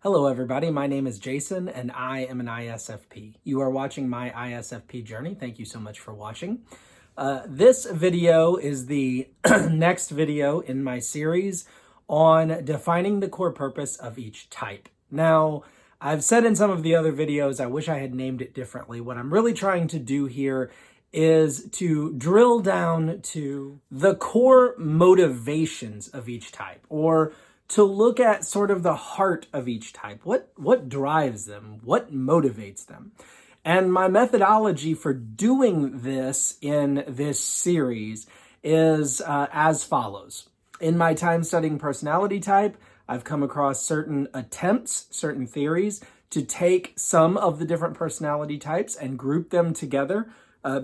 Hello everybody, my name is Jason and I am an ISFP. You are watching my ISFP journey. Thank you so much for watching. This video is the next video in my series on defining the core purpose of each type. Now, I've said in some of the other videos, I wish I had named it differently. What I'm really trying to do here is to drill down to the core motivations of each type, or to look at sort of the heart of each type. What drives them? What motivates them? And my methodology for doing this in this series is as follows. In my time studying personality type, I've come across certain attempts, certain theories to take some of the different personality types and group them together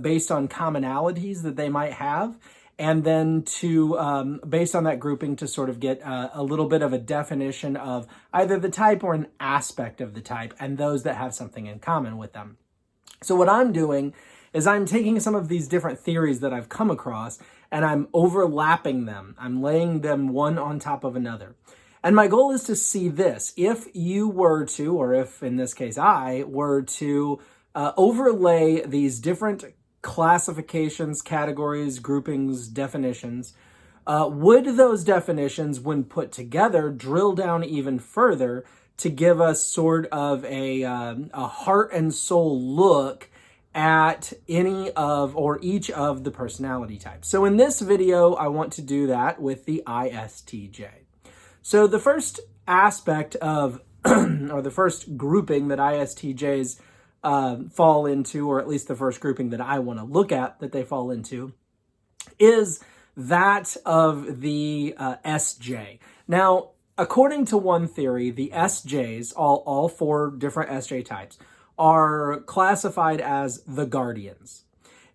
based on commonalities that they might have. And then to, based on that grouping, to sort of get a little bit of a definition of either the type or an aspect of the type and those that have something in common with them. So what I'm doing is I'm taking some of these different theories that I've come across and I'm overlapping them. I'm laying them one on top of another. And my goal is to see this. If you were to, or if in this case I were to overlay these different classifications, categories, groupings, definitions, would those definitions, when put together, drill down even further to give us sort of a heart and soul look at any of or each of the personality types? So in this video, I want to do that with the ISTJ. So the first aspect of, or the first grouping that ISTJs fall into, or at least the first grouping that I want to look at that they fall into, is that of the SJ. Now, according to one theory, the SJs, all four different SJ types, are classified as the guardians.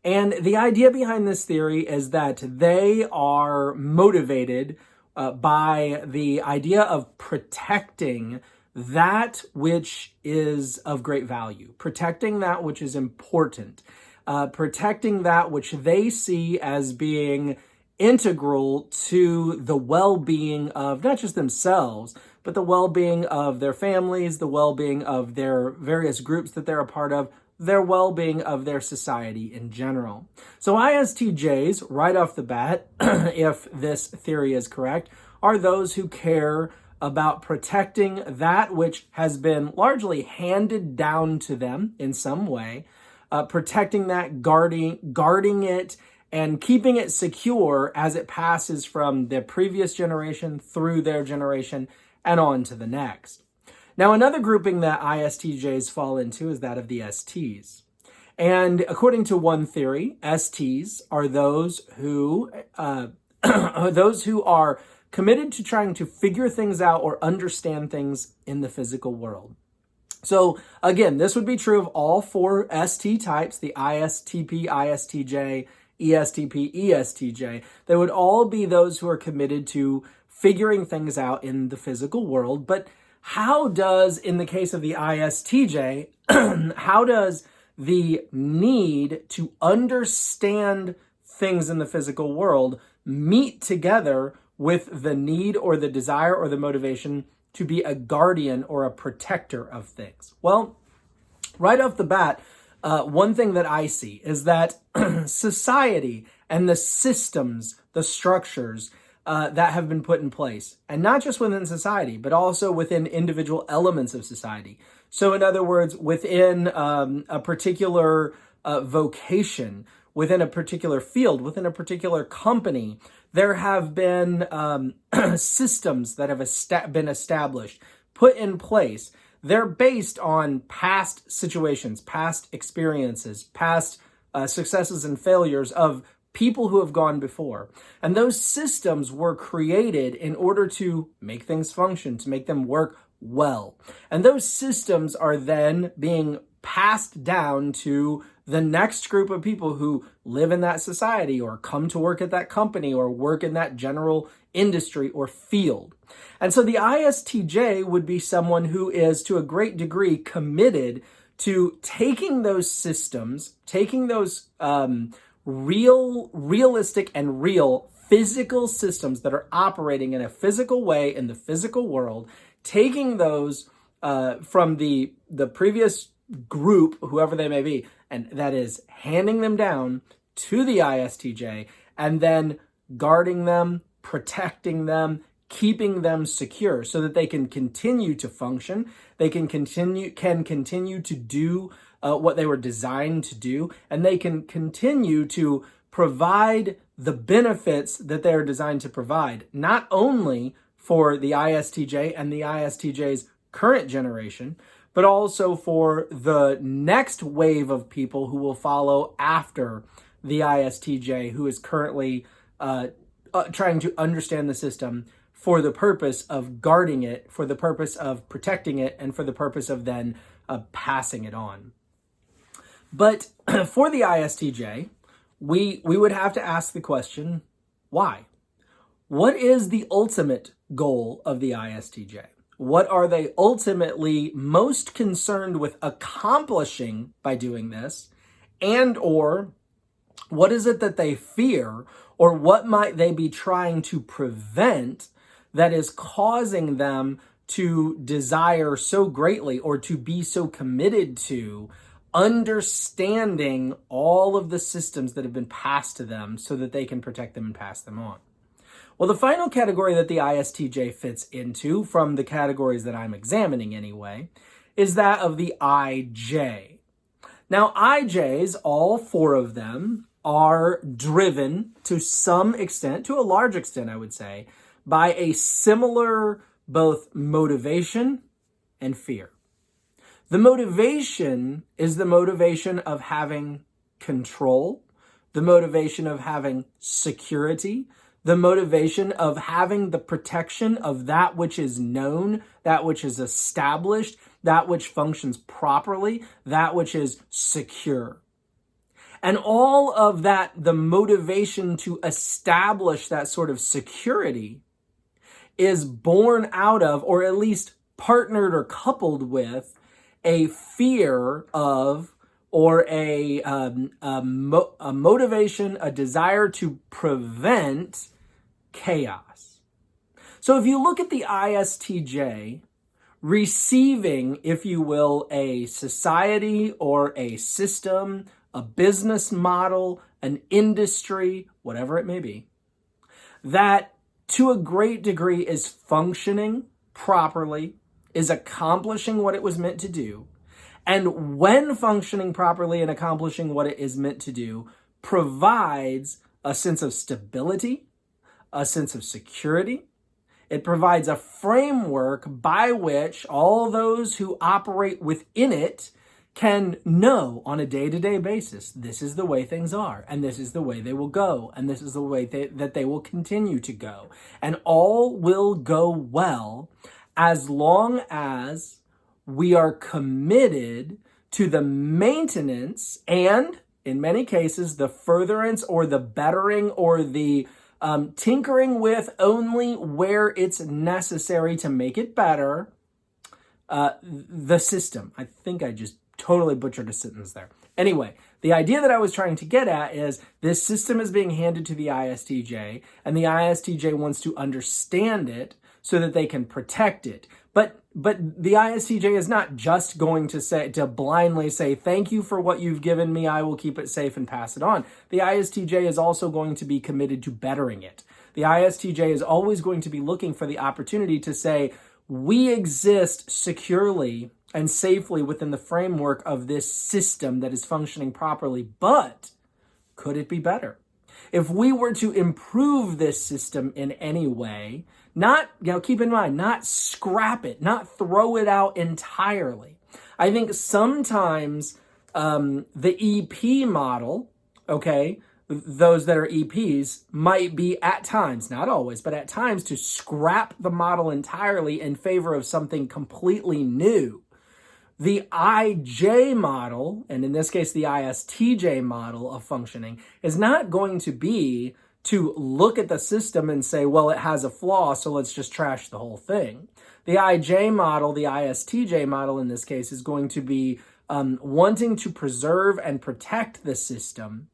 And the idea behind this theory is that they are motivated by the idea of protecting that which is of great value, protecting that which is important, protecting that which they see as being integral to the well-being of not just themselves, but the well-being of their families, the well-being of their various groups that they're a part of, their well-being of their society in general. So ISTJs, right off the bat, if this theory is correct, are those who care about protecting that which has been largely handed down to them in some way, protecting that, guarding it, and keeping it secure as it passes from the previous generation through their generation and on to the next. Now, another grouping that ISTJs fall into is that of the STs. And according to one theory, STs are those who are committed to trying to figure things out or understand things in the physical world. So again, this would be true of all four ST types, the ISTP, ISTJ, ESTP, ESTJ. They would all be those who are committed to figuring things out in the physical world. But how does, in the case of the ISTJ, how does the need to understand things in the physical world meet together with the need or the desire or the motivation to be a guardian or a protector of things? Well, right off the bat, one thing that I see is that society and the systems, the structures that have been put in place, and not just within society, but also within individual elements of society. So in other words, within a particular vocation, within a particular field, within a particular company, there have been systems that have been established, put in place. They're based on past situations, past experiences, past successes and failures of people who have gone before. And those systems were created in order to make things function, to make them work well. And those systems are then being passed down to the next group of people who live in that society or come to work at that company or work in that general industry or field. And so the ISTJ would be someone who is to a great degree committed to taking those systems, taking those realistic and real physical systems that are operating in a physical way in the physical world, taking those from the previous group, whoever they may be, and that is handing them down to the ISTJ and then guarding them, protecting them, keeping them secure so that they can continue to function, they can continue to do what they were designed to do, and they can continue to provide the benefits that they are designed to provide, not only for the ISTJ and the ISTJ's current generation, but also for the next wave of people who will follow after the ISTJ, who is currently trying to understand the system for the purpose of guarding it, for the purpose of protecting it, and for the purpose of then passing it on. But for the ISTJ, we would have to ask the question, why? What is the ultimate goal of the ISTJ? What are they ultimately most concerned with accomplishing by doing this? And or what is it that they fear, or what might they be trying to prevent that is causing them to desire so greatly or to be so committed to understanding all of the systems that have been passed to them so that they can protect them and pass them on? Well, the final category that the ISTJ fits into, from the categories that I'm examining anyway, is that of the IJ. Now, IJs, all four of them, are driven to some extent, to a large extent, I would say, by a similar both motivation and fear. The motivation is the motivation of having control, the motivation of having security, the motivation of having the protection of that which is known, that which is established, that which functions properly, that which is secure. And all of that, the motivation to establish that sort of security, is born out of, or at least partnered or coupled with, a fear of, or a motivation, a desire to prevent chaos. So if you look at the ISTJ receiving, if you will, a society or a system, a business model, an industry, whatever it may be, that to a great degree is functioning properly, is accomplishing what it was meant to do, and when functioning properly and accomplishing what it is meant to do, provides a sense of stability, a sense of security. It provides a framework by which all those who operate within it can know on a day-to-day basis, this is the way things are, and this is the way they will go, and this is the way that they will continue to go. And all will go well as long as we are committed to the maintenance and, in many cases, the furtherance or the bettering or the tinkering with only where it's necessary to make it better, the system. I think I just totally butchered a sentence there. Anyway, the idea that I was trying to get at is this system is being handed to the ISTJ, and the ISTJ wants to understand it so that they can protect it. But the ISTJ is not just going to blindly say, thank you for what you've given me, I will keep it safe and pass it on. The ISTJ is also going to be committed to bettering it. The ISTJ is always going to be looking for the opportunity to say, we exist securely and safely within the framework of this system that is functioning properly, but could it be better? If we were to improve this system in any way, keep in mind, not scrap it, not throw it out entirely. I think sometimes the EP model, okay, those that are EPs might be at times, not always, but at times to scrap the model entirely in favor of something completely new. The IJ model, and in this case, the ISTJ model of functioning, is not going to be to look at the system and say, well, it has a flaw, so let's just trash the whole thing. The IJ model, the ISTJ model in this case, is going to be wanting to preserve and protect the system,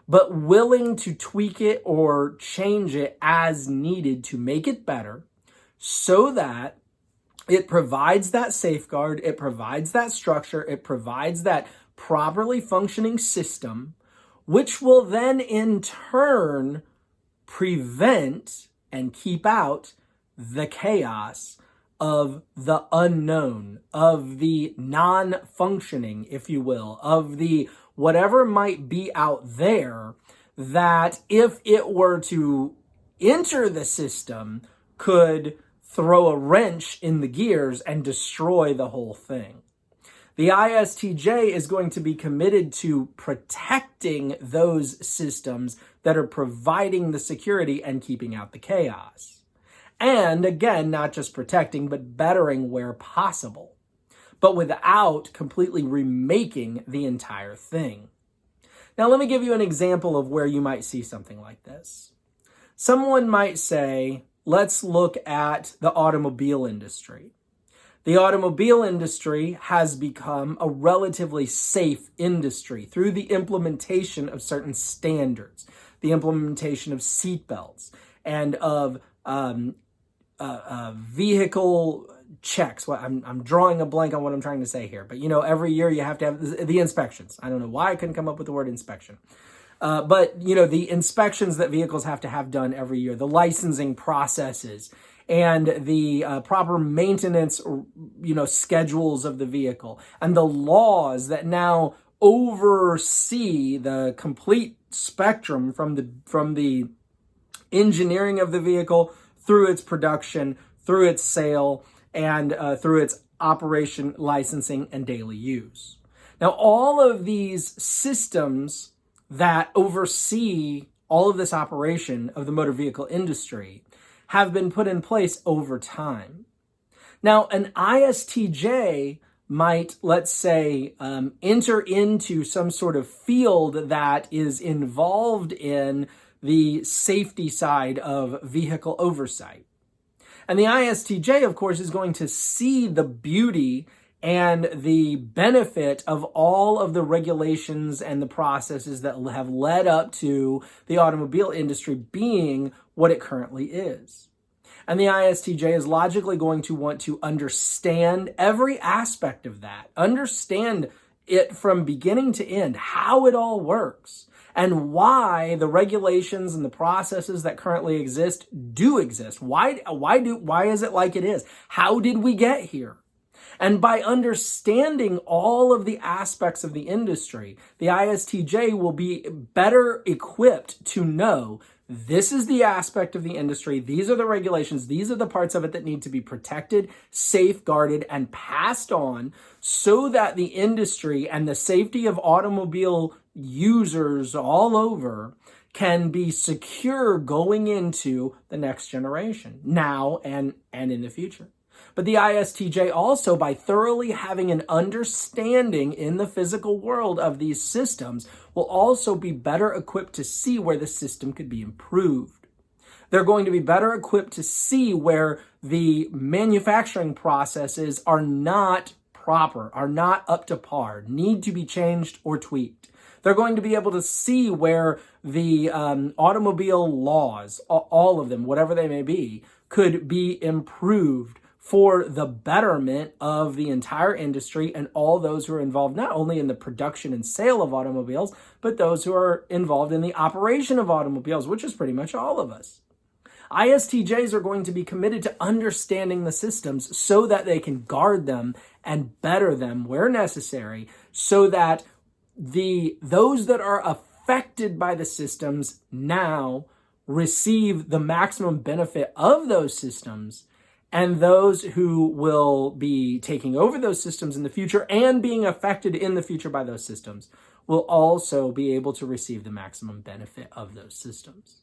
but willing to tweak it or change it as needed to make it better so that It provides that safeguard, it provides that structure, it provides that properly functioning system, which will then in turn prevent and keep out the chaos of the unknown, of the non-functioning, if you will, of the whatever might be out there that if it were to enter the system could throw a wrench in the gears and destroy the whole thing. The ISTJ is going to be committed to protecting those systems that are providing the security and keeping out the chaos. And again, not just protecting, but bettering where possible, but without completely remaking the entire thing. Now, let me give you an example of where you might see something like this. Someone might say, let's look at the automobile industry. The automobile industry has become a relatively safe industry through the implementation of certain standards, the implementation of seatbelts and of vehicle checks. Well, I'm drawing a blank on what I'm trying to say here, but every year you have to have the inspections. I don't know why I couldn't come up with the word inspection. But the inspections that vehicles have to have done every year, the licensing processes, and the proper maintenance, schedules of the vehicle, and the laws that now oversee the complete spectrum from the engineering of the vehicle through its production, through its sale, and through its operation, licensing, and daily use. Now, all of these systems that oversee all of this operation of the motor vehicle industry have been put in place over time. Now, an ISTJ might, let's say, enter into some sort of field that is involved in the safety side of vehicle oversight. And the ISTJ, of course, is going to see the beauty and the benefit of all of the regulations and the processes that have led up to the automobile industry being what it currently is. And the ISTJ is logically going to want to understand every aspect of that, understand it from beginning to end, how it all works, and why the regulations and the processes that currently exist do exist. Why is it like it is? How did we get here? And by understanding all of the aspects of the industry, the ISTJ will be better equipped to know this is the aspect of the industry, these are the regulations, these are the parts of it that need to be protected, safeguarded, and passed on so that the industry and the safety of automobile users all over can be secure going into the next generation, now and in the future. But the ISTJ also, by thoroughly having an understanding in the physical world of these systems, will also be better equipped to see where the system could be improved. They're going to be better equipped to see where the manufacturing processes are not proper, are not up to par, need to be changed or tweaked. They're going to be able to see where the automobile laws, all of them, whatever they may be, could be improved for the betterment of the entire industry and all those who are involved not only in the production and sale of automobiles, but those who are involved in the operation of automobiles, which is pretty much all of us. ISTJs are going to be committed to understanding the systems so that they can guard them and better them where necessary, so that those that are affected by the systems now receive the maximum benefit of those systems, and those who will be taking over those systems in the future and being affected in the future by those systems will also be able to receive the maximum benefit of those systems.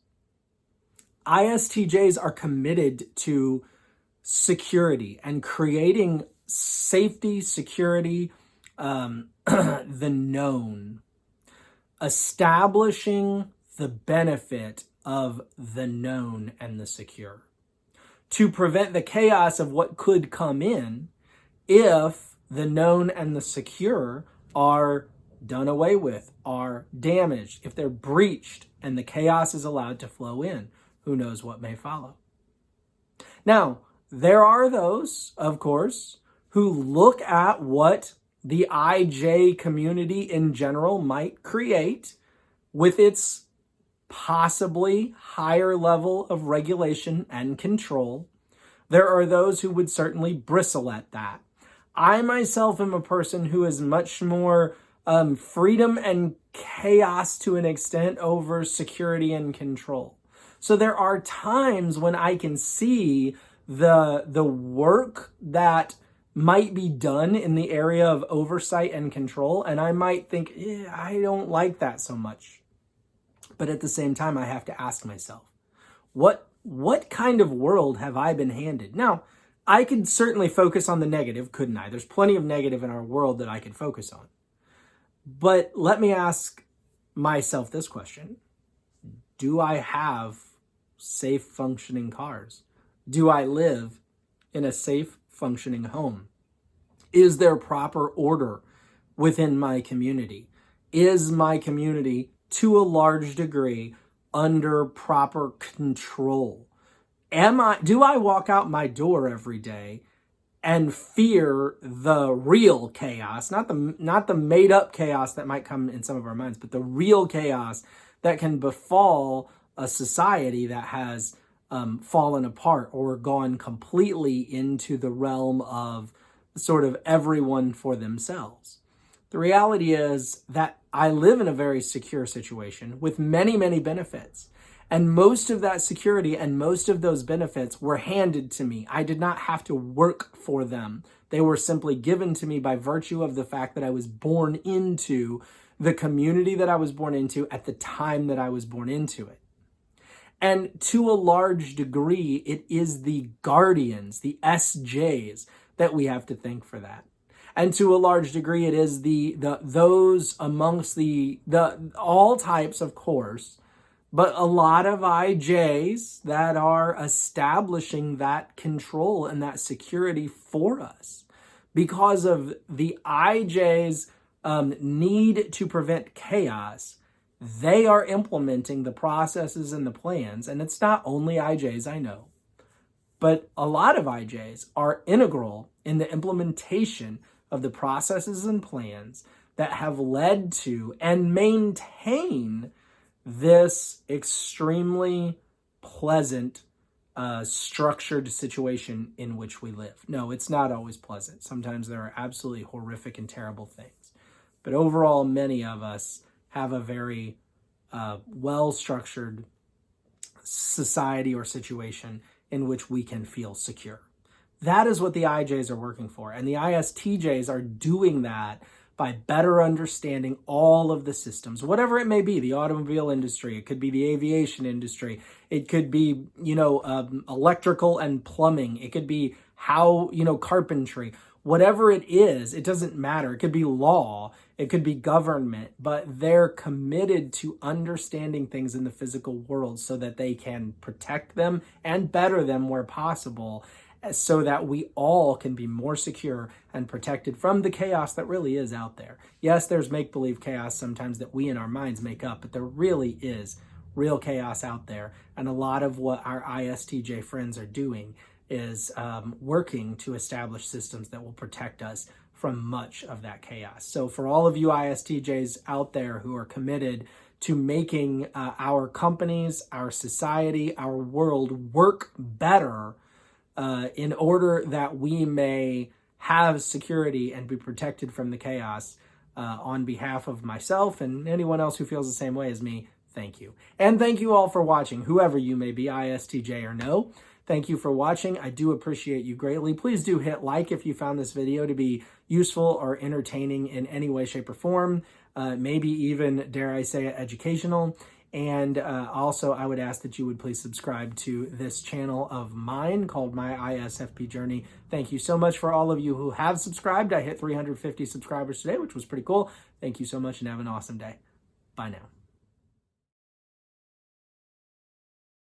ISTJs are committed to security and creating safety, security, the known, establishing the benefit of the known and the secure, to prevent the chaos of what could come in if the known and the secure are done away with, are damaged, if they're breached and the chaos is allowed to flow in. Who knows what may follow? Now, there are those, of course, who look at what the IJ community in general might create with its possibly higher level of regulation and control. There are those who would certainly bristle at that. I myself am a person who is much more freedom and chaos to an extent over security and control. So there are times when I can see the work that might be done in the area of oversight and control, and I might think, I don't like that so much. But at the same time, I have to ask myself, what kind of world have I been handed? Now, I could certainly focus on the negative, couldn't I? There's plenty of negative in our world that I could focus on. But let me ask myself this question. Do I have safe functioning cars? Do I live in a safe functioning home? Is there proper order within my community? Is my community, to a large degree, under proper control? Do I walk out my door every day and fear the real chaos, not the made up chaos that might come in some of our minds, but the real chaos that can befall a society that has fallen apart or gone completely into the realm of sort of everyone for themselves? The reality is that I live in a very secure situation with many, many benefits. And most of that security and most of those benefits were handed to me. I did not have to work for them. They were simply given to me by virtue of the fact that I was born into the community that I was born into at the time that I was born into it. And to a large degree, it is the guardians, the SJs, that we have to thank for that. And to a large degree, it is those amongst the all types, of course, but a lot of IJs that are establishing that control and that security for us. Because of the IJs' need to prevent chaos, they are implementing the processes and the plans. And it's not only IJs, I know, but a lot of IJs are integral in the implementation of the processes and plans that have led to and maintain this extremely pleasant, structured situation in which we live. No, it's not always pleasant. Sometimes there are absolutely horrific and terrible things. But overall, many of us have a very well-structured society or situation in which we can feel secure. That is what the IJs are working for. And the ISTJs are doing that by better understanding all of the systems, whatever it may be, the automobile industry, it could be the aviation industry, it could be, electrical and plumbing, it could be carpentry, whatever it is, it doesn't matter. It could be law, it could be government, but they're committed to understanding things in the physical world so that they can protect them and better them where possible, so that we all can be more secure and protected from the chaos that really is out there. Yes, there's make-believe chaos sometimes that we in our minds make up, but there really is real chaos out there. And a lot of what our ISTJ friends are doing is working to establish systems that will protect us from much of that chaos. So for all of you ISTJs out there who are committed to making our companies, our society, our world work better, in order that we may have security and be protected from the chaos, on behalf of myself and anyone else who feels the same way as me, thank you. And thank you all for watching, whoever you may be, ISTJ or no. Thank you for watching. I do appreciate you greatly. Please do hit like if you found this video to be useful or entertaining in any way, shape, or form. Maybe even, dare I say it, educational. And also, I would ask that you would please subscribe to this channel of mine called My ISFP Journey. Thank you so much for all of you who have subscribed. I hit 350 subscribers today, which was pretty cool. Thank you so much and have an awesome day. Bye now.